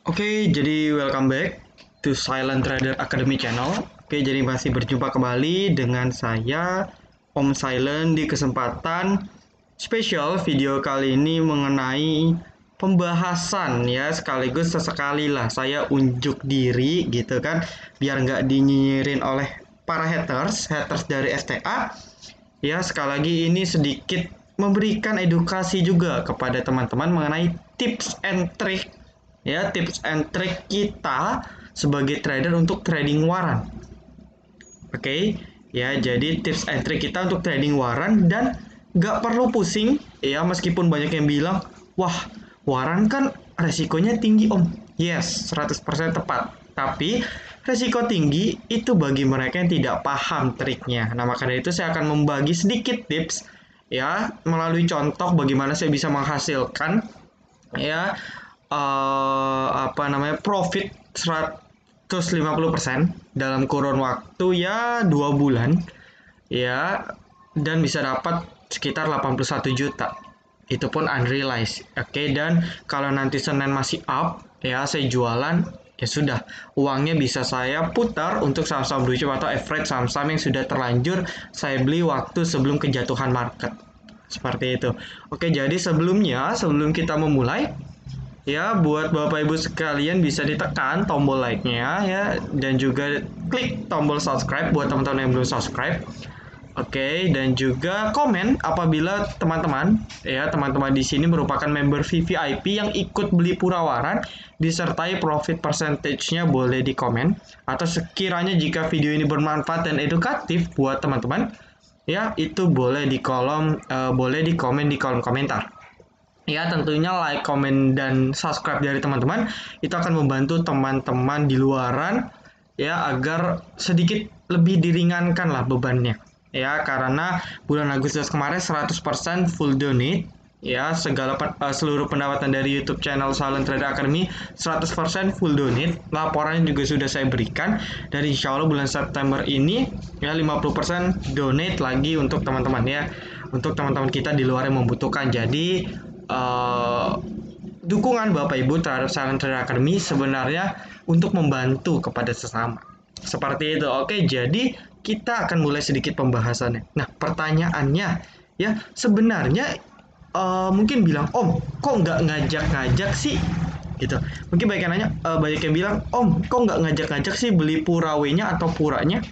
Oke, jadi welcome back to Silent Trader Academy channel. Oke, jadi masih berjumpa kembali dengan saya, Om Silent, di kesempatan spesial video kali ini mengenai pembahasan ya, sekaligus sesekali lah saya unjuk diri gitu kan, biar nggak dinyinyirin oleh para haters dari STA. Ya, sekali lagi ini sedikit memberikan edukasi juga kepada teman-teman mengenai tips and trick ya, tips and trick kita sebagai trader untuk trading waran. Oke, ya jadi tips and trick kita untuk trading waran dan nggak perlu pusing ya, meskipun banyak yang bilang, wah waran kan resikonya tinggi om. Yes, 100% tepat. Tapi resiko tinggi itu bagi mereka yang tidak paham triknya. Nah, maka dari itu saya akan membagi sedikit tips ya melalui contoh bagaimana saya bisa menghasilkan ya profit 150% dalam kurun waktu ya 2 bulan ya, dan bisa dapat sekitar 81 juta. Itu pun unrealized. Oke, dan kalau nanti Senin masih up ya, saya jualan, ya sudah, uangnya bisa saya putar untuk saham-saham blue chip atau average saham-saham yang sudah terlanjur saya beli waktu sebelum kejatuhan market. Seperti itu. Oke, jadi sebelum kita memulai ya, buat Bapak Ibu sekalian bisa ditekan tombol like-nya ya, dan juga klik tombol subscribe buat teman-teman yang belum subscribe. Oke, dan juga komen apabila teman-teman di sini merupakan member VVIP yang ikut beli pura waran, disertai profit percentage-nya boleh di komen, atau sekiranya jika video ini bermanfaat dan edukatif buat teman-teman ya, itu boleh di komen di kolom komentar. Ya, tentunya like, komen, dan subscribe dari teman-teman itu akan membantu teman-teman di luaran ya, agar sedikit lebih diringankan lah bebannya. Ya, karena bulan Agustus kemarin 100% full donate ya, seluruh pendapatan dari YouTube channel Silent Trader Academy 100% full donate. Laporannya juga sudah saya berikan, dan insya Allah bulan September ini ya 50% donate lagi untuk teman-teman ya, untuk teman-teman kita di luar yang membutuhkan. Jadi dukungan Bapak Ibu terhadap Silent Trader Academy sebenarnya untuk membantu kepada sesama. Seperti itu. Oke, jadi kita akan mulai sedikit pembahasannya. Nah, pertanyaannya ya, sebenarnya mungkin bilang, Om, kok nggak ngajak-ngajak sih? Gitu. Mungkin banyak yang bilang, Om, kok nggak ngajak-ngajak sih beli pura-nya atau puranya?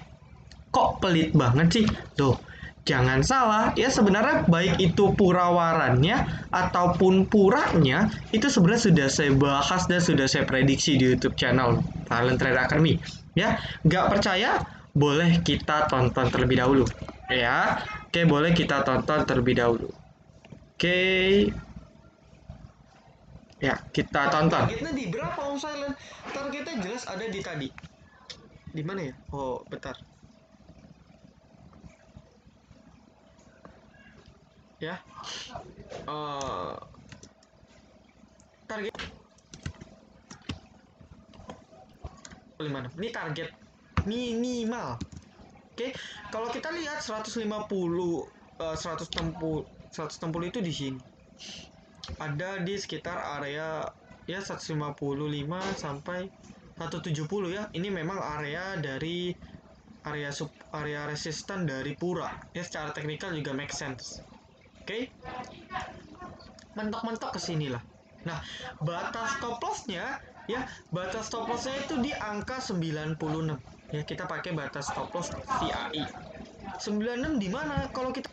Kok pelit banget sih? Tuh, jangan salah, ya sebenarnya baik itu pura warannya ataupun puranya, itu sebenarnya sudah saya bahas dan sudah saya prediksi di YouTube channel Silent Trader Academy. Ya, nggak percaya? Boleh kita tonton terlebih dahulu. Ya, oke, boleh kita tonton terlebih dahulu. Oke, ya kita tonton. Targetnya di berapa Om Silent? Targetnya jelas ada di tadi. Di mana ya? Oh, bentar. Ya, target 5. Ini target minimal. Oke, kalau kita lihat 150 160 itu di sini. Ada di sekitar area ya 155 sampai 170 ya. Ini memang area dari area resisten dari pura. Ya, secara teknikal juga make sense. Oke. Mentok-mentok ke sini lah. Nah, batas stop loss-nya ya, batas stop loss-nya itu di angka 96. Ya, kita pakai batas stop loss VAI. 96 di mana kalau kita?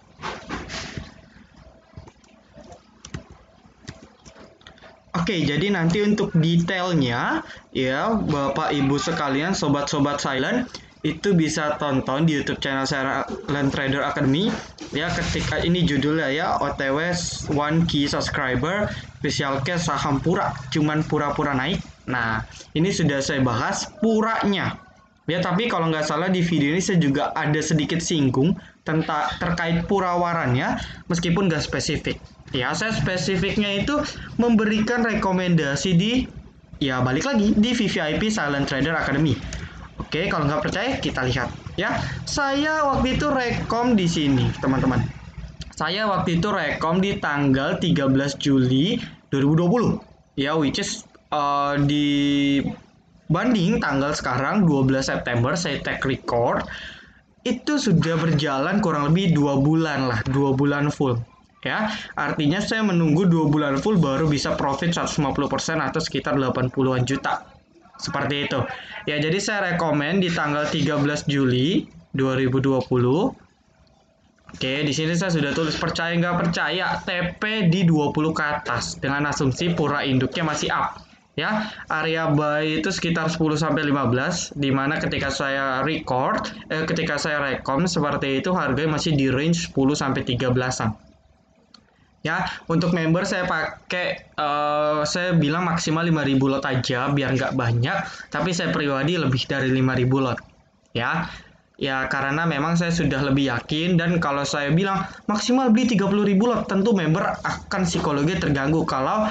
Oke, jadi nanti untuk detailnya ya, Bapak Ibu sekalian, sobat-sobat Silent, itu bisa tonton di YouTube channel Silent Trader Academy ya, ketika ini judulnya ya, OTW 1 key subscriber special case saham pura, cuman pura-pura naik. Nah, ini sudah saya bahas puranya ya, tapi kalau nggak salah di video ini saya juga ada sedikit singgung tentang terkait pura warannya, meskipun nggak spesifik ya. Saya spesifiknya itu memberikan rekomendasi di, ya balik lagi, di VVIP Silent Trader Academy. Oke, kalau nggak percaya kita lihat ya. Saya waktu itu rekom di sini, teman-teman. Saya waktu itu rekom di tanggal 13 Juli 2020 ya, which is dibanding tanggal sekarang 12 September saya tag record itu sudah berjalan kurang lebih 2 bulan lah, 2 bulan full. Ya, artinya saya menunggu 2 bulan full baru bisa profit 150% atau sekitar 80-an juta. Seperti itu. Ya, jadi saya rekomen di tanggal 13 Juli 2020. Oke, di sini saya sudah tulis percaya nggak percaya TP di 20 ke atas dengan asumsi pura induknya masih up. Ya, area buy itu sekitar 10 sampai 15 di mana ketika saya ketika saya rekom seperti itu harganya masih di range 10 sampai 13-an. Ya, untuk member saya pakai saya bilang maksimal 5.000 lot aja biar nggak banyak, tapi saya pribadi lebih dari 5.000 lot. Ya. Ya, karena memang saya sudah lebih yakin dan kalau saya bilang maksimal beli 30.000 lot, tentu member akan psikologi terganggu kalau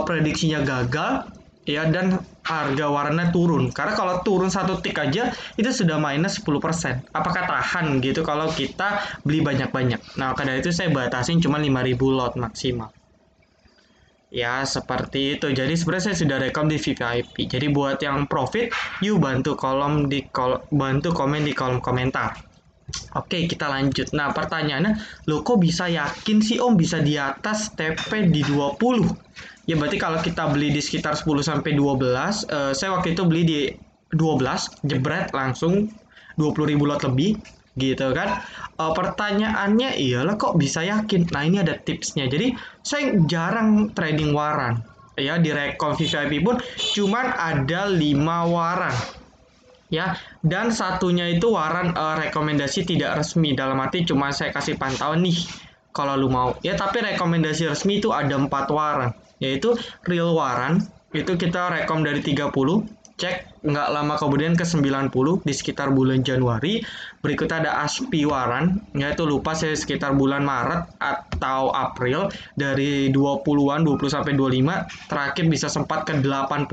prediksinya gagal ya dan harga warna turun. Karena kalau turun satu tick aja itu sudah minus 10%. Apakah tahan gitu kalau kita beli banyak-banyak? Nah, karena itu saya batasin cuma 5.000 lot maksimal. Ya, seperti itu. Jadi sebenarnya saya sudah rekam di VIP. Jadi buat yang profit, yuk bantu komen di kolom komentar. Oke, kita lanjut. Nah, pertanyaannya, lo kok bisa yakin sih Om bisa di atas TP di 20? Ya, berarti kalau kita beli di sekitar 10 sampai 12, saya waktu itu beli di 12, jebret langsung 20.000 lot lebih. Gitu kan. Pertanyaannya iyalah kok bisa yakin. Nah, ini ada tipsnya. Jadi saya jarang trading waran ya, di rekom VIP pun cuman ada 5 waran ya, dan satunya itu waran rekomendasi tidak resmi, dalam arti cuma saya kasih pantauan nih kalau lu mau ya, tapi rekomendasi resmi itu ada 4 waran, yaitu real waran itu kita rekom dari 30, cek nggak lama kemudian ke 90 di sekitar bulan Januari. Berikutnya ada ASPI waran, yaitu lupa saya sekitar bulan Maret atau April, dari 20-an 20 sampai 25, terakhir bisa sempat ke 80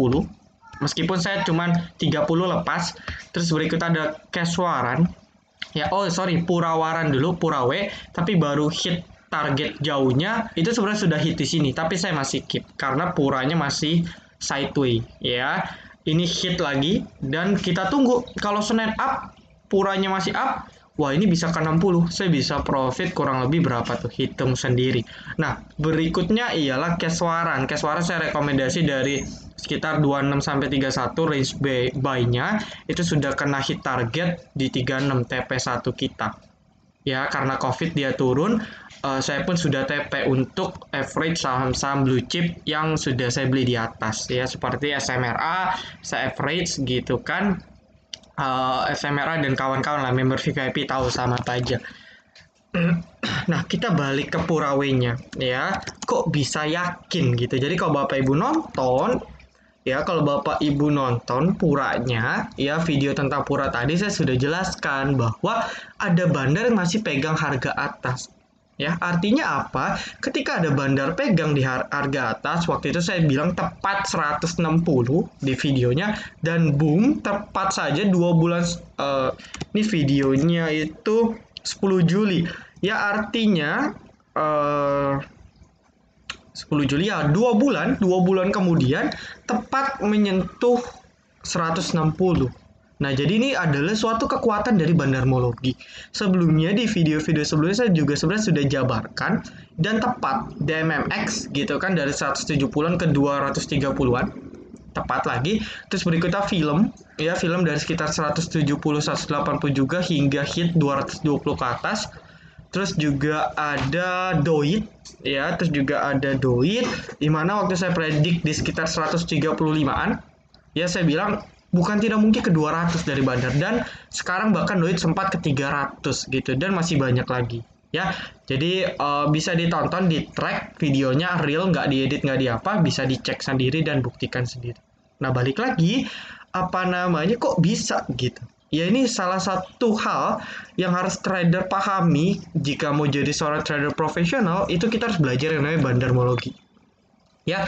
meskipun saya cuman 30 lepas. Terus berikutnya ada cash waran ya, pura waran dulu, pura W, tapi baru hit target jauhnya itu sebenarnya sudah hit di sini, tapi saya masih keep karena puranya masih sideway ya. Ini hit lagi dan kita tunggu kalau Senin up, puranya masih up, wah ini bisa ke 60, saya bisa profit kurang lebih berapa tuh, hitung sendiri. Nah, berikutnya ialah cash waran. Cash waran saya rekomendasi dari sekitar 26 sampai 31 range buy-nya itu sudah kena hit target di 36 TP1 kita. Ya, karena Covid dia turun, saya pun sudah TP untuk average saham-saham blue chip yang sudah saya beli di atas ya, seperti SMRA, saya average gitu kan. SMRA dan kawan-kawan lah, member VIP tahu sama apa aja. Nah, kita balik ke Purawenya ya. Kok bisa yakin gitu? Jadi kalau Bapak Ibu nonton ya, kalau Bapak Ibu nonton puranya ya, video tentang pura tadi saya sudah jelaskan bahwa ada bandar yang masih pegang harga atas. Ya, artinya apa? Ketika ada bandar pegang di harga atas, waktu itu saya bilang tepat 160 di videonya, dan boom, tepat saja 2 bulan, ini videonya itu 10 Juli. Ya, artinya 10 Juli ya, 2 bulan kemudian tepat menyentuh 160. Nah, jadi ini adalah suatu kekuatan dari bandarmologi. Sebelumnya di video-video sebelumnya saya juga sebenarnya sudah jabarkan dan tepat DMMX gitu kan, dari 170-an ke 230-an. Tepat lagi. Terus berikutnya film dari sekitar 170 180 juga hingga hit 220 ke atas. Terus juga ada Doit ya, di mana waktu saya predik di sekitar 135-an. Ya, saya bilang bukan tidak mungkin ke 200 dari bandar, dan sekarang bahkan Doit sempat ke 300 gitu, dan masih banyak lagi ya. Jadi bisa ditonton di track videonya, real, nggak diedit, nggak diapa, bisa dicek sendiri dan buktikan sendiri. Nah, balik lagi, kok bisa gitu ya, ini salah satu hal yang harus trader pahami. Jika mau jadi seorang trader profesional, itu kita harus belajar yang namanya bandarmologi ya.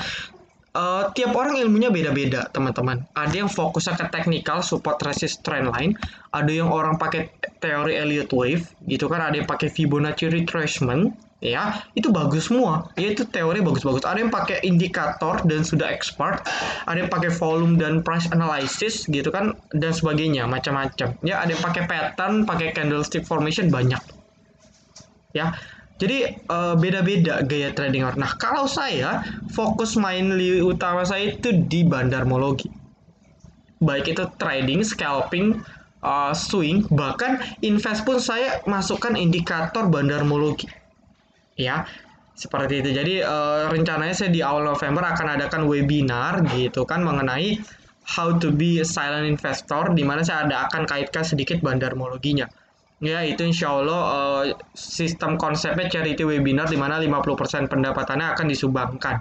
Tiap orang ilmunya beda-beda, teman-teman. Ada yang fokusnya ke technical, support, resist, trend line. Ada yang orang pakai teori Elliott Wave, gitu kan. Ada yang pakai Fibonacci retracement, ya itu bagus semua, ya itu teori bagus-bagus. Ada yang pakai indikator dan sudah expert, ada yang pakai volume dan price analysis gitu kan, dan sebagainya, macam-macam ya. Ada yang pakai pattern, pakai candlestick formation, banyak ya. Jadi beda-beda gaya trading orang. Nah kalau saya fokus mainly utama saya itu di bandarmologi, baik itu trading, scalping, swing, bahkan invest pun saya masukkan indikator bandarmologi. Ya, seperti itu. Jadi rencananya saya di awal November akan adakan webinar gitu kan mengenai how to be a silent investor, di mana saya akan kaitkan sedikit bandarmologinya. Ya, itu insya Allah sistem konsepnya charity webinar di mana 50% pendapatannya akan disumbangkan.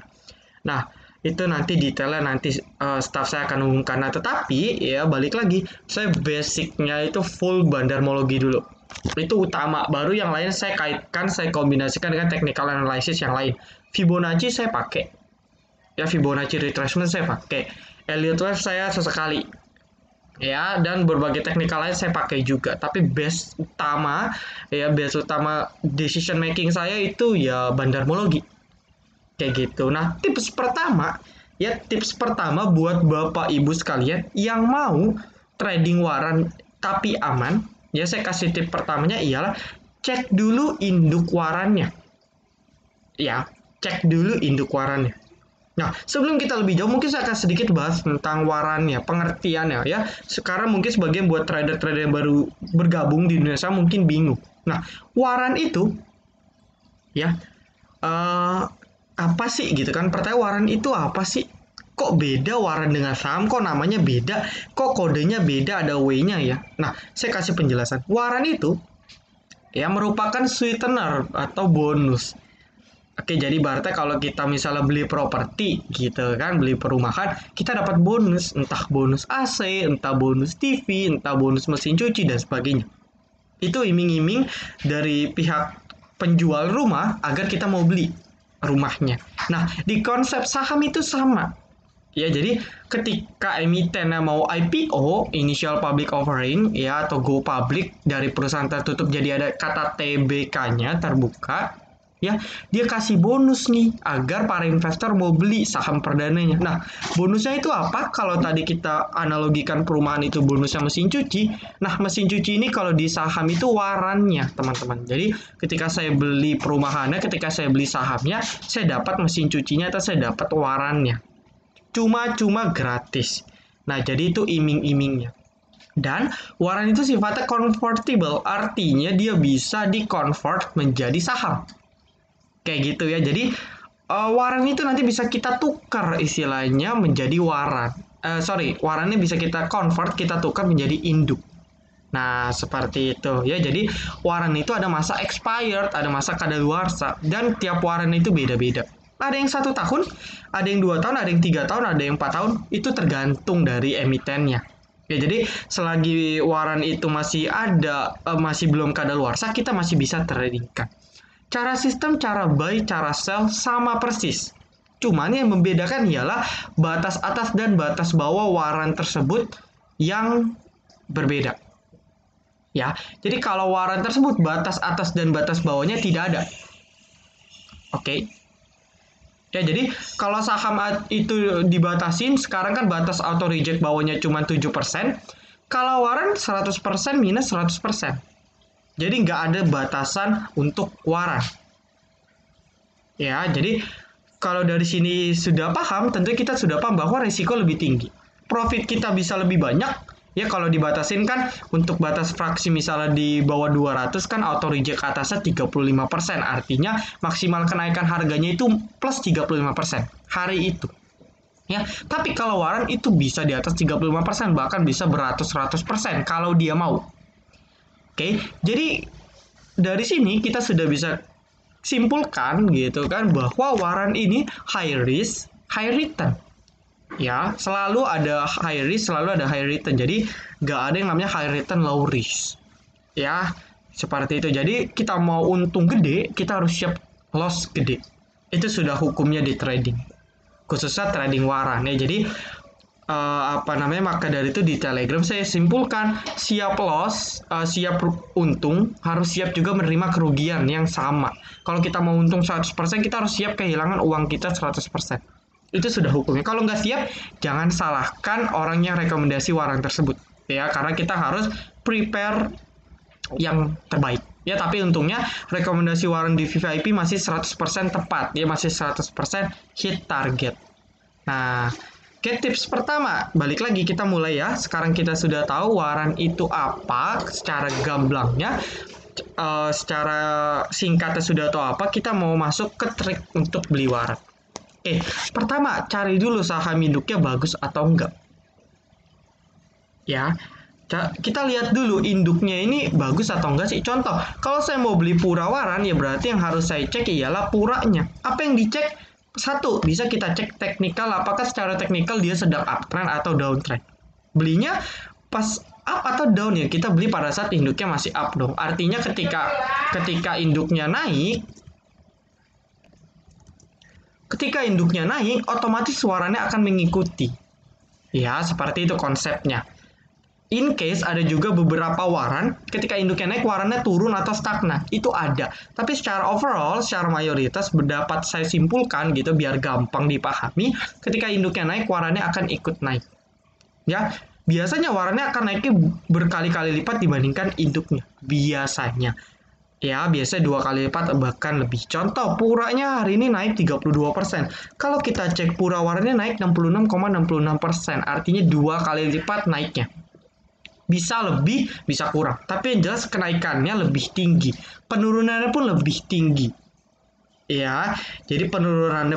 Nah, itu nanti detailnya nanti staff saya akan umumkan. Nah, tetapi ya balik lagi, saya basicnya itu full bandarmologi dulu. Itu utama, baru yang lain saya kaitkan, saya kombinasikan dengan technical analysis yang lain. Fibonacci saya pakai, ya Fibonacci retracement saya pakai, Elliott wave saya sesekali, ya, dan berbagai technical lain saya pakai juga. Tapi base utama, ya base utama decision making saya itu ya bandarmologi, kayak gitu. Nah tips pertama buat bapak ibu sekalian yang mau trading waran tapi aman, ya saya kasih tip pertamanya ialah cek dulu induk warannya. Ya, cek dulu induk warannya. Nah, sebelum kita lebih jauh, mungkin saya akan sedikit bahas tentang warannya, pengertiannya ya. Sekarang mungkin sebagian buat trader-trader yang baru bergabung di Indonesia mungkin bingung. Nah, waran itu ya apa sih gitu kan? Pertanyaan waran itu apa sih? Kok beda waran dengan saham? Kok namanya beda? Kok kodenya beda? Ada W-nya ya. Nah, saya kasih penjelasan. Waran itu ya merupakan sweetener atau bonus. Oke, jadi berarti kalau kita misalnya beli properti gitu kan, beli perumahan, kita dapat bonus, entah bonus AC, entah bonus TV, entah bonus mesin cuci dan sebagainya. Itu iming-iming dari pihak penjual rumah agar kita mau beli rumahnya. Nah, di konsep saham itu sama. Ya, jadi ketika emitennya mau IPO, initial public offering, ya, atau go public dari perusahaan tertutup, jadi ada kata TBK-nya terbuka, ya, dia kasih bonus nih agar para investor mau beli saham perdananya. Nah, bonusnya itu apa? Kalau tadi kita analogikan perumahan itu bonusnya mesin cuci, nah mesin cuci ini kalau di saham itu warannya, teman-teman. Jadi ketika saya beli perumahannya, ketika saya beli sahamnya, saya dapat mesin cucinya atau saya dapat warannya. Cuma-cuma gratis. Nah, jadi itu iming-imingnya. Dan waran itu sifatnya convertible, artinya dia bisa di-convert menjadi saham. Kayak gitu ya. Jadi waran itu nanti bisa kita tukar istilahnya menjadi waran. Warannya bisa kita convert, kita tukar menjadi induk. Nah, seperti itu ya. Jadi waran itu ada masa expired, ada masa kadaluarsa, dan tiap waran itu beda-beda. Ada yang 1 tahun, ada yang 2 tahun, ada yang 3 tahun, ada yang 4 tahun. Itu tergantung dari emitennya. Ya, jadi selagi waran itu masih ada, masih belum kadaluarsa, kita masih bisa tradingkan. Cara sistem, cara buy, cara sell sama persis. Cuman yang membedakan ialah batas atas dan batas bawah waran tersebut yang berbeda. Ya, jadi kalau waran tersebut batas atas dan batas bawahnya tidak ada. Oke. Ya, jadi kalau saham itu dibatasin, sekarang kan batas auto reject bawahnya cuma 7%. Kalau waran 100% minus 100%. Jadi nggak ada batasan untuk waran. Ya, jadi kalau dari sini sudah paham, tentu kita sudah paham bahwa risiko lebih tinggi. Profit kita bisa lebih banyak. Ya, kalau dibatasin kan untuk batas fraksi misalnya di bawah 200 kan auto reject atasnya 35%. Artinya maksimal kenaikan harganya itu plus 35% hari itu. Ya, tapi kalau waran itu bisa di atas 35%, bahkan bisa beratus-ratus% kalau dia mau. Oke, jadi dari sini kita sudah bisa simpulkan gitu kan bahwa waran ini high risk, high return. Ya, selalu ada high risk, selalu ada high return. Jadi nggak ada yang namanya high return, low risk. Ya, seperti itu. Jadi kita mau untung gede, kita harus siap loss gede. Itu sudah hukumnya di trading. Khususnya trading waran ya. Jadi apa namanya, maka dari itu di Telegram saya simpulkan siap loss, siap untung, harus siap juga menerima kerugian yang sama. Kalau kita mau untung 100%, kita harus siap kehilangan uang kita 100%. Itu sudah hukumnya. Kalau nggak siap, jangan salahkan orang yang rekomendasi waran tersebut. Ya, karena kita harus prepare yang terbaik. Ya, tapi untungnya rekomendasi waran di VVIP masih 100% tepat. Dia masih 100% hit target. Nah, oke, tips pertama, balik lagi kita mulai ya. Sekarang kita sudah tahu waran itu apa secara gamblangnya, secara singkatnya sudah tahu apa. Kita mau masuk ke trik untuk beli waran. Oke, pertama cari dulu saham induknya bagus atau enggak. Ya, kita lihat dulu induknya ini bagus atau enggak sih. Contoh, kalau saya mau beli pura waran, ya berarti yang harus saya cek ialah puranya. Apa yang dicek? Satu, bisa kita cek teknikal, apakah secara teknikal dia sedang uptrend atau downtrend. Belinya pas up atau down ya, kita beli pada saat induknya masih up dong. Artinya ketika induknya naik, otomatis suaranya akan mengikuti. Ya, seperti itu konsepnya. In case ada juga beberapa waran, ketika induknya naik, warannya turun atau stagnan. Itu ada. Tapi secara overall, secara mayoritas, dapat saya simpulkan gitu, biar gampang dipahami, ketika induknya naik, warannya akan ikut naik. Ya, biasanya warannya akan naiknya berkali-kali lipat dibandingkan induknya. Biasanya. Ya, biasanya 2 kali lipat, bahkan lebih. Contoh, puranya hari ini naik 32%. Kalau kita cek pura warannya naik 66,66%. Artinya 2 kali lipat naiknya. Bisa lebih, bisa kurang. Tapi yang jelas kenaikannya lebih tinggi. Penurunannya pun lebih tinggi. Ya, jadi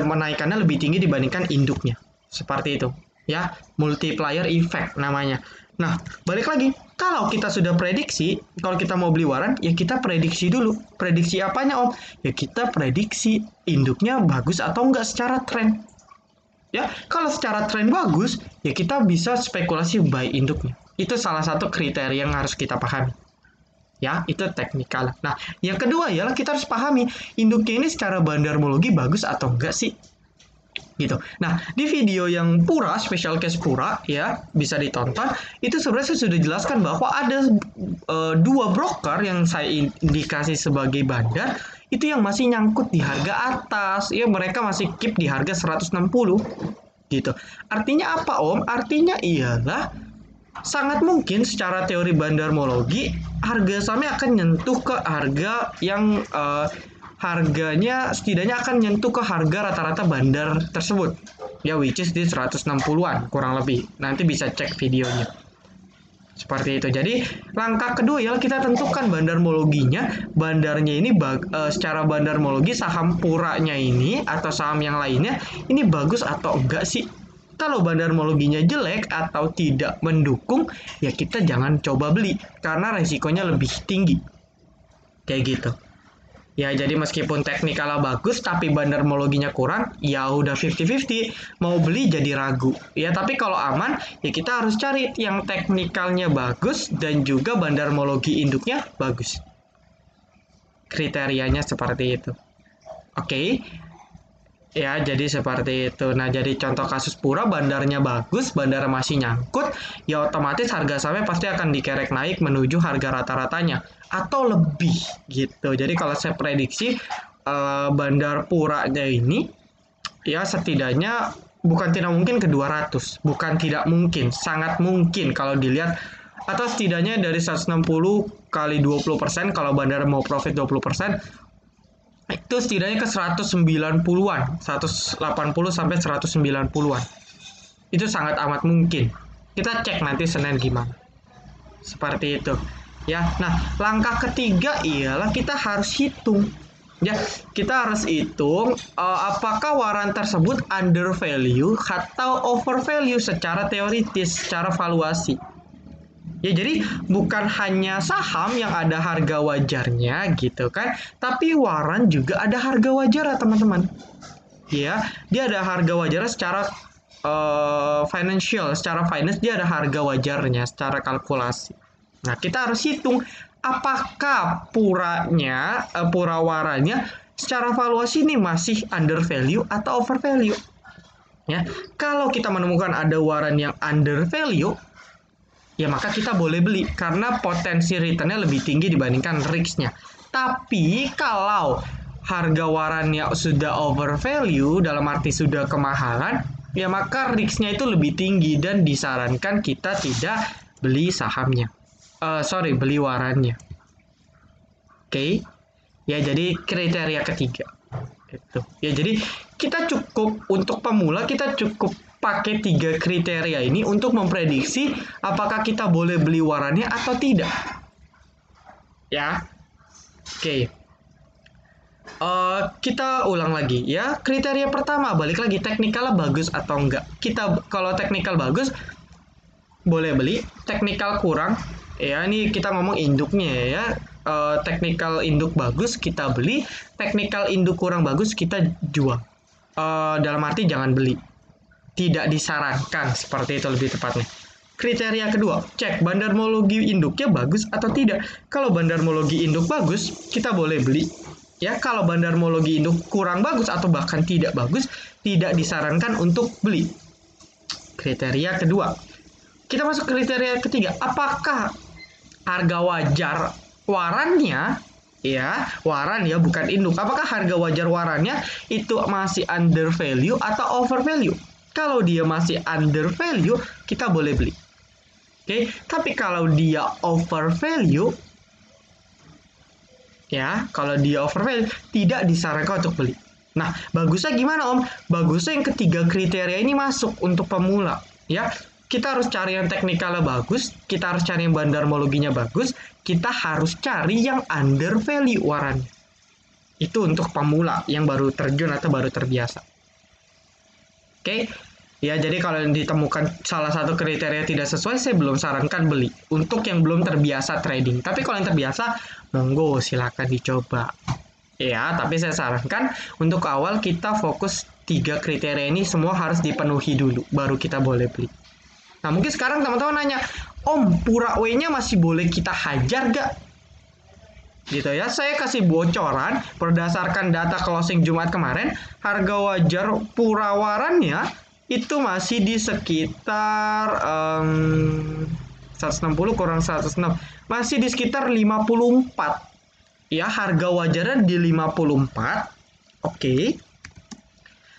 menaikannya lebih tinggi dibandingkan induknya. Seperti itu. Ya, multiplier effect namanya. Nah, balik lagi. Kalau kita sudah prediksi, kalau kita mau beli waran, ya kita prediksi dulu. Prediksi apanya, Om? Ya kita prediksi induknya bagus atau enggak secara tren. Ya, kalau secara tren bagus, ya kita bisa spekulasi buy induknya. Itu salah satu kriteria yang harus kita pahami. Ya, itu teknikal. Nah, yang kedua ialah kita harus pahami induknya ini secara bandarmologi bagus atau enggak sih. Gitu. Nah, di video yang pura, special case pura, ya, bisa ditonton. Itu sebenarnya saya sudah jelaskan bahwa ada 2 broker yang saya indikasi sebagai bandar, itu yang masih nyangkut di harga atas. Ya, mereka masih keep di harga 160. Gitu. Artinya apa, Om? Artinya ialah sangat mungkin secara teori bandarmologi harga sahamnya akan nyentuh ke harga yang harganya setidaknya akan nyentuh ke harga rata-rata bandar tersebut. Ya, which is di 160-an kurang lebih. Nanti bisa cek videonya. Seperti itu. Jadi langkah kedua ya kita tentukan bandarmologinya. Bandarnya ini secara bandarmologi saham puranya ini atau saham yang lainnya ini bagus atau enggak sih? Kalau bandarmologinya jelek atau tidak mendukung, ya kita jangan coba beli karena resikonya lebih tinggi. Kayak gitu. Ya, jadi meskipun teknikalnya bagus tapi bandarmologinya kurang, ya udah 50-50. Mau beli jadi ragu. Ya, tapi kalau aman, ya kita harus cari yang teknikalnya bagus dan juga bandarmologi induknya bagus. Kriterianya seperti itu. Oke. Ya, jadi seperti itu. Nah, jadi contoh kasus pura, bandarnya bagus, bandar masih nyangkut, ya otomatis harga sahamnya pasti akan dikerek naik menuju harga rata-ratanya. Atau lebih, gitu. Jadi kalau saya prediksi, bandar puranya ini, ya setidaknya bukan tidak mungkin ke 200. Bukan tidak mungkin, sangat mungkin kalau dilihat. Atau setidaknya dari 160 kali 20%, kalau bandar mau profit 20%, itu setidaknya ke 190-an, 180 sampai 190-an. Itu sangat amat mungkin. Kita cek nanti Senin gimana. Seperti itu. Ya. Nah, langkah ketiga ialah kita harus hitung. Ya, kita harus hitung apakah waran tersebut under value atau over value secara teoritis, secara valuasi. Ya, jadi bukan hanya saham yang ada harga wajarnya gitu kan, tapi waran juga ada harga wajar teman-teman. Ya, dia ada harga wajarnya secara financial, secara finance dia ada harga wajarnya secara kalkulasi. Nah, kita harus hitung apakah pura warannya secara valuasi ini masih under value atau over value. Ya, kalau kita menemukan ada waran yang under value, ya maka kita boleh beli karena potensi returnnya lebih tinggi dibandingkan risknya. Tapi kalau harga warannya sudah over value, dalam arti sudah kemahalan, ya maka risknya itu lebih tinggi dan disarankan kita tidak beli sahamnya. Beli warannya. Oke. Ya, jadi kriteria ketiga. Gitu. Ya, jadi kita cukup untuk pemula, kita cukup pakai 3 kriteria ini untuk memprediksi apakah kita boleh beli warannya atau tidak. Ya, oke. Kita ulang lagi ya. Kriteria pertama, balik lagi, teknikalnya bagus atau enggak. Kalau teknikal bagus, boleh beli. Teknikal kurang, ya ini kita ngomong induknya ya. Teknikal induk bagus kita beli, teknikal induk kurang bagus kita jual. Dalam arti jangan beli, tidak disarankan, seperti itu lebih tepatnya. Kriteria kedua, cek bandarmologi induknya bagus atau tidak. Kalau bandarmologi induk bagus, kita boleh beli. Ya, kalau bandarmologi induk kurang bagus atau bahkan tidak bagus, tidak disarankan untuk beli. Kriteria kedua. Kita masuk kriteria ketiga, apakah harga wajar warannya, ya waran ya bukan induk, apakah harga wajar warannya itu masih under value atau over value? Kalau dia masih under value, kita boleh beli. Oke, tapi kalau dia over value, ya kalau dia over value tidak disarankan untuk beli. Nah, bagusnya gimana Om? Bagusnya yang ketiga kriteria ini masuk untuk pemula, ya. Kita harus cari yang teknikalnya bagus, kita harus cari yang bandarmologinya bagus, kita harus cari yang under value warannya. Itu untuk pemula yang baru terjun atau baru terbiasa. Oke, ya jadi kalau ditemukan salah satu kriteria tidak sesuai, saya belum sarankan beli. Untuk yang belum terbiasa trading, tapi kalau yang terbiasa, monggo silakan dicoba. Ya, tapi saya sarankan untuk awal kita fokus 3 kriteria ini semua harus dipenuhi dulu, baru kita boleh beli. Nah, mungkin sekarang teman-teman nanya, Om, pura W-nya masih boleh kita hajar gak? Gitu ya, saya kasih bocoran berdasarkan data closing Jumat kemarin, harga wajar pura warannya itu masih di sekitar 160 kurang 106, masih di sekitar 54. Ya, harga wajarnya di 54. Oke.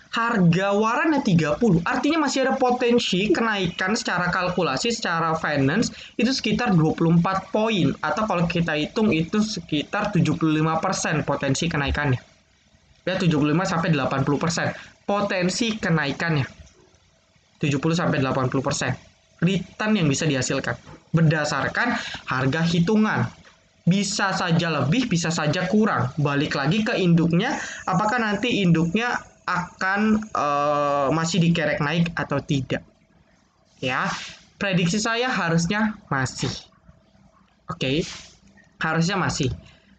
Harga warannya 30, artinya masih ada potensi kenaikan secara kalkulasi, secara finance, itu sekitar 24 poin. Atau kalau kita hitung itu sekitar 75% potensi kenaikannya. Ya, 75-80% potensi kenaikannya. 70-80% return yang bisa dihasilkan. Berdasarkan harga hitungan. Bisa saja lebih, bisa saja kurang. Balik lagi ke induknya, apakah nanti induknya akan masih dikerek naik atau tidak. Ya, prediksi saya harusnya masih. Oke, harusnya masih.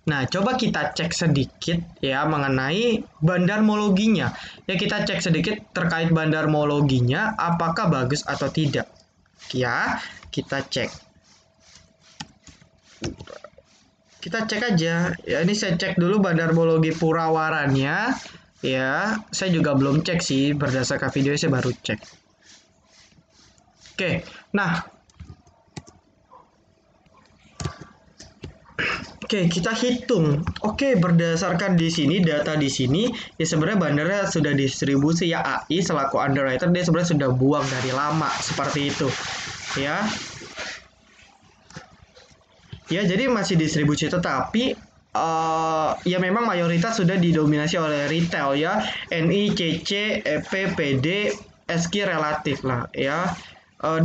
Nah, coba kita cek sedikit ya mengenai bandarmologinya. Ya, kita cek sedikit terkait bandarmologinya apakah bagus atau tidak. Ya, kita cek. Kita cek aja. Ya, ini saya cek dulu bandarmologi purawarannya. Ya, saya juga belum cek sih, berdasarkan video saya baru cek. Oke, nah. Oke, kita hitung. Oke, berdasarkan di sini, data di sini, ya sebenarnya bandarnya sudah distribusi ya, AI selaku underwriter, dia sebenarnya sudah buang dari lama, seperti itu. Ya. Ya, jadi masih distribusi, tetapi ya memang mayoritas sudah didominasi oleh retail ya, NI, CC, EP, PD, SQ relatif lah ya,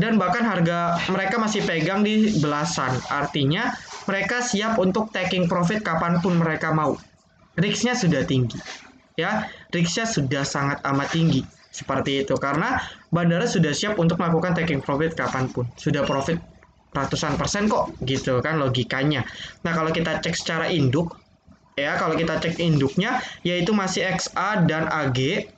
dan bahkan harga mereka masih pegang di belasan, artinya mereka siap untuk taking profit kapanpun mereka mau. Risknya sudah tinggi ya, risknya sudah sangat amat tinggi seperti itu, karena bandara sudah siap untuk melakukan taking profit kapanpun, sudah profit ratusan persen kok, gitu kan logikanya. Nah, kalau kita cek secara induk, ya kalau kita cek induknya, yaitu masih XA dan AG,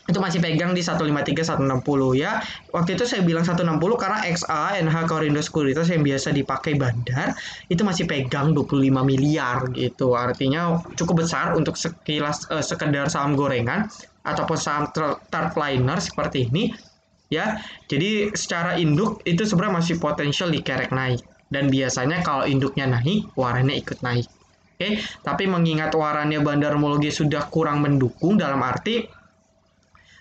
itu masih pegang di 153, 160 ya. Waktu itu saya bilang 160 karena XA, NH Korindo Sekuritas yang biasa dipakai bandar, itu masih pegang 25 miliar gitu. Artinya cukup besar untuk sekedar saham gorengan. ataupun saham third liner seperti ini ya. Jadi secara induk itu sebenarnya masih potensial dikerek naik, dan biasanya kalau induknya naik, warannya ikut naik. Oke, tapi mengingat warannya bandarmologi sudah kurang mendukung, dalam arti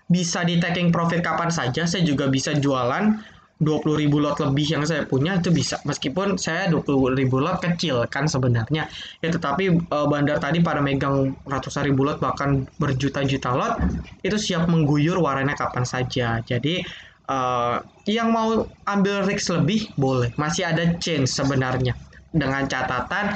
bisa di taking profit kapan saja, saya juga bisa jualan 20.000 lot lebih yang saya punya itu bisa, meskipun saya 20.000 lot kecil kan sebenarnya ya, tetapi bandar tadi pada megang ratusan ribu lot bahkan berjuta-juta lot, itu siap mengguyur warannya kapan saja. Jadi yang mau ambil risk lebih boleh, masih ada chance sebenarnya, dengan catatan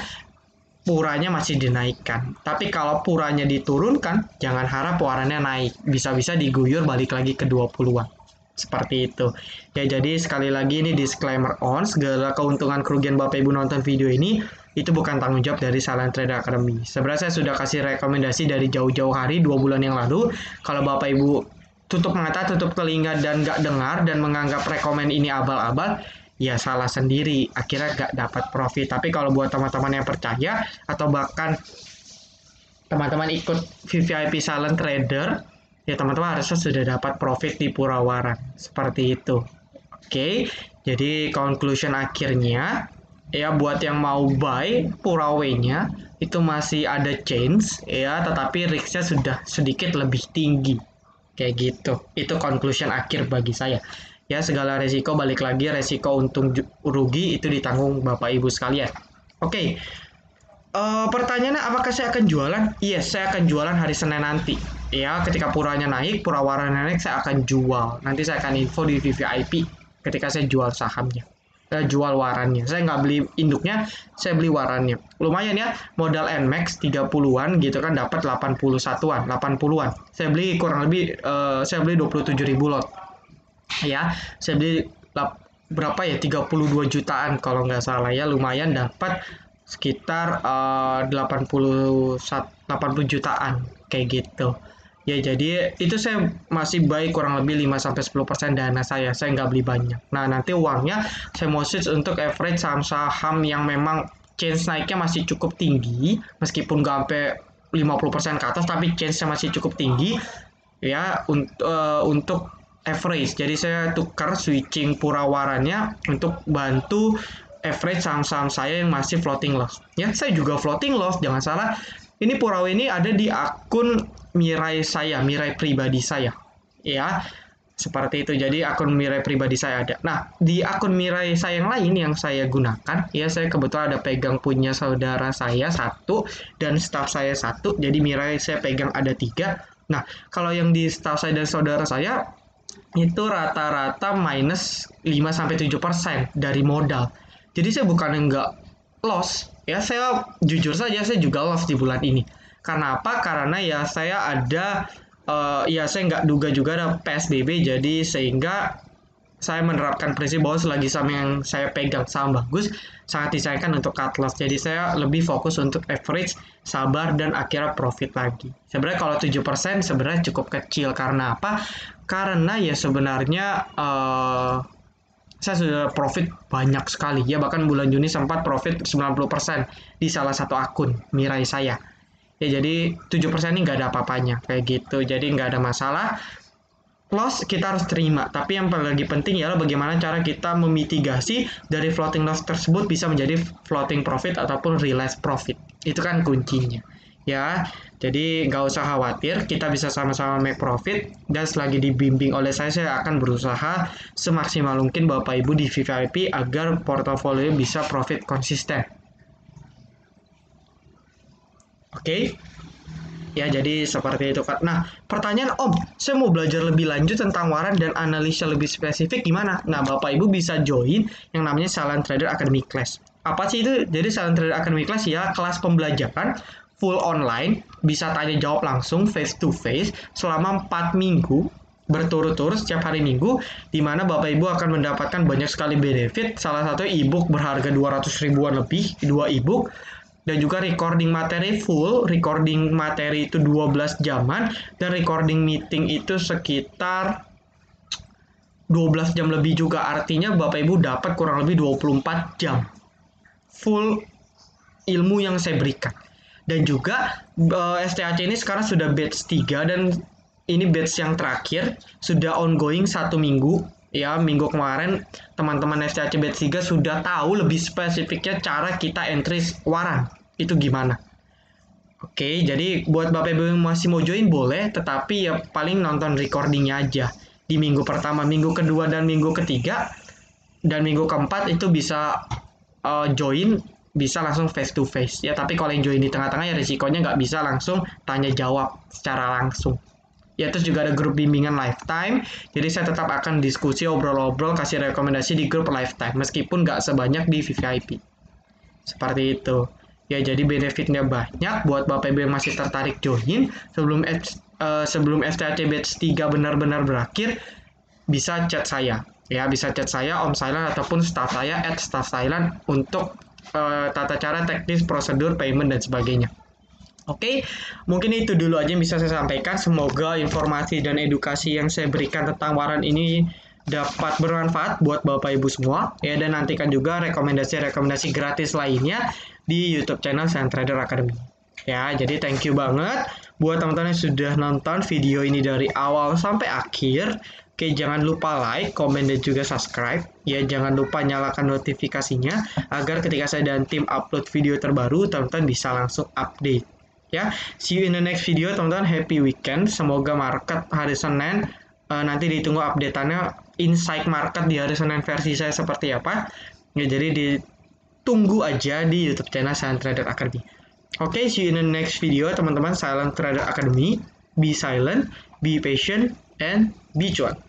puranya masih dinaikkan. Tapi kalau puranya diturunkan, jangan harap warannya naik. Bisa-bisa diguyur balik lagi ke 20-an. Seperti itu. Ya, jadi sekali lagi ini disclaimer on, segala keuntungan kerugian Bapak Ibu nonton video ini itu bukan tanggung jawab dari Silent Trader Academy. Sebenarnya saya sudah kasih rekomendasi dari jauh-jauh hari, 2 bulan yang lalu. Kalau Bapak Ibu tutup mata, tutup telinga, dan nggak dengar, dan menganggap rekomend ini abal-abal, ya salah sendiri, akhirnya nggak dapat profit. Tapi kalau buat teman-teman yang percaya, atau bahkan teman-teman ikut VVIP Silent Trader, ya teman-teman harusnya sudah dapat profit di Purawaran. Seperti itu. Oke, jadi conclusion akhirnya, ya buat yang mau buy Purawenya, itu masih ada chance, ya, tetapi risknya sudah sedikit lebih tinggi. Kayak gitu. Itu conclusion akhir bagi saya. Ya, segala resiko, balik lagi, resiko untung rugi itu ditanggung Bapak Ibu sekalian. Oke, pertanyaannya apakah saya akan jualan? Yes, saya akan jualan hari Senin nanti. Ya, ketika puranya naik, purawaran naik, saya akan jual. Nanti saya akan info di VVIP ketika saya jual sahamnya. Jual warannya. Saya nggak beli induknya, saya beli warannya. Lumayan ya, modal NMAX 30-an gitu kan, dapat 81-an, 80-an. Saya beli kurang lebih, saya beli 27.000 lot. Ya, saya beli berapa ya, 32 jutaan kalau nggak salah ya, lumayan dapat sekitar 80 jutaan kayak gitu ya. Jadi itu saya masih buy kurang lebih 5-10% dana saya nggak beli banyak. Nah, nanti uangnya saya mau switch untuk average saham-saham yang memang chance naiknya masih cukup tinggi, meskipun nggak sampai 50% ke atas, tapi chance-nya masih cukup tinggi ya, untuk average. Jadi saya tukar switching purawarannya untuk bantu average saham-saham saya yang masih floating loss. Ya, saya juga floating loss, jangan salah. Ini Purawa ini ada di akun Mirai saya, Mirai pribadi saya. Ya, seperti itu. Jadi akun Mirai pribadi saya ada. Nah, di akun Mirai saya yang lain yang saya gunakan, ya saya kebetulan ada pegang punya saudara saya satu dan staff saya satu. Jadi Mirai saya pegang ada 3. Nah, kalau yang di staff saya dan saudara saya itu rata-rata minus 5-7% dari modal. Jadi saya bukan enggak loss, ya saya jujur saja saya juga loss di bulan ini. Karena apa? Karena ya saya ada, ya saya nggak duga juga ada PSBB, jadi sehingga saya menerapkan prinsip bahwa selagi saham yang saya pegang saham bagus, sangat disayangkan untuk cut loss. Jadi saya lebih fokus untuk average, sabar, dan akhirnya profit lagi. Sebenarnya kalau 7% sebenarnya cukup kecil. Karena apa? Karena ya sebenarnya saya sudah profit banyak sekali ya, bahkan bulan Juni sempat profit 90% di salah satu akun Mirai saya ya. Jadi 7% ini nggak ada apa-apanya kayak gitu, jadi nggak ada masalah. Loss kita harus terima, tapi yang paling lagi penting ialah bagaimana cara kita memitigasi dari floating loss tersebut bisa menjadi floating profit ataupun realized profit. Itu kan kuncinya ya. Jadi nggak usah khawatir, kita bisa sama-sama make profit, dan selagi dibimbing oleh saya akan berusaha semaksimal mungkin Bapak Ibu di VVIP agar portofolio bisa profit konsisten. Oke? Ya, jadi seperti itu kan. Nah, pertanyaan Om, saya mau belajar lebih lanjut tentang waran dan analisa lebih spesifik gimana? Nah, Bapak Ibu bisa join yang namanya Silent Trader Academy Class. Apa sih itu? Jadi Silent Trader Academy Class ya kelas pembelajaran full online, bisa tanya jawab langsung face to face selama 4 minggu berturut-turut setiap hari Minggu, di mana Bapak Ibu akan mendapatkan banyak sekali benefit. Salah satu e-book berharga 200 ribuan lebih, 2 e-book, dan juga recording materi full. Recording materi itu 12 jaman, dan recording meeting itu sekitar 12 jam lebih juga. Artinya Bapak Ibu dapat kurang lebih 24 jam full ilmu yang saya berikan. Dan juga STAC ini sekarang sudah batch 3, dan ini batch yang terakhir, sudah ongoing 1 minggu. Ya, minggu kemarin teman-teman FCAC batch 3 sudah tahu lebih spesifiknya cara kita entry waran. Itu gimana? Oke, jadi buat Bapak Ibu yang masih mau join boleh, tetapi ya paling nonton recordingnya aja. Di minggu pertama, minggu kedua, dan minggu ketiga, dan minggu keempat itu bisa join, bisa langsung face to face. Ya, tapi kalau yang join di tengah-tengah ya risikonya nggak bisa langsung tanya jawab secara langsung. Ya, terus juga ada grup bimbingan lifetime. Jadi saya tetap akan diskusi, obrol-obrol, kasih rekomendasi di grup lifetime, meskipun nggak sebanyak di VVIP. Seperti itu. Ya, jadi benefitnya banyak buat Bapak Ibu yang masih tertarik join sebelum FCAC batch 3 benar-benar berakhir, bisa chat saya. Ya, bisa chat saya, Om Silent, ataupun staff saya @staff_silent untuk tata cara teknis, prosedur, payment, dan sebagainya. Oke, mungkin itu dulu aja yang bisa saya sampaikan. Semoga informasi dan edukasi yang saya berikan tentang waran ini dapat bermanfaat buat Bapak Ibu semua. Ya, dan nantikan juga rekomendasi-rekomendasi gratis lainnya di YouTube channel Silent Trader Academy. Ya, jadi thank you banget buat teman-teman yang sudah nonton video ini dari awal sampai akhir. Oke, jangan lupa like, komen, dan juga subscribe. Ya, jangan lupa nyalakan notifikasinya agar ketika saya dan tim upload video terbaru, teman-teman bisa langsung update. Ya, see you in the next video, teman-teman. Happy weekend. Semoga market hari Senin nanti ditunggu update-annya, insight market di hari Senin versi saya seperti apa. Ya, jadi ditunggu aja di YouTube channel Silent Trader Academy. Oke, see you in the next video, teman-teman. Silent Trader Academy. Be silent, be patient, and be cuan.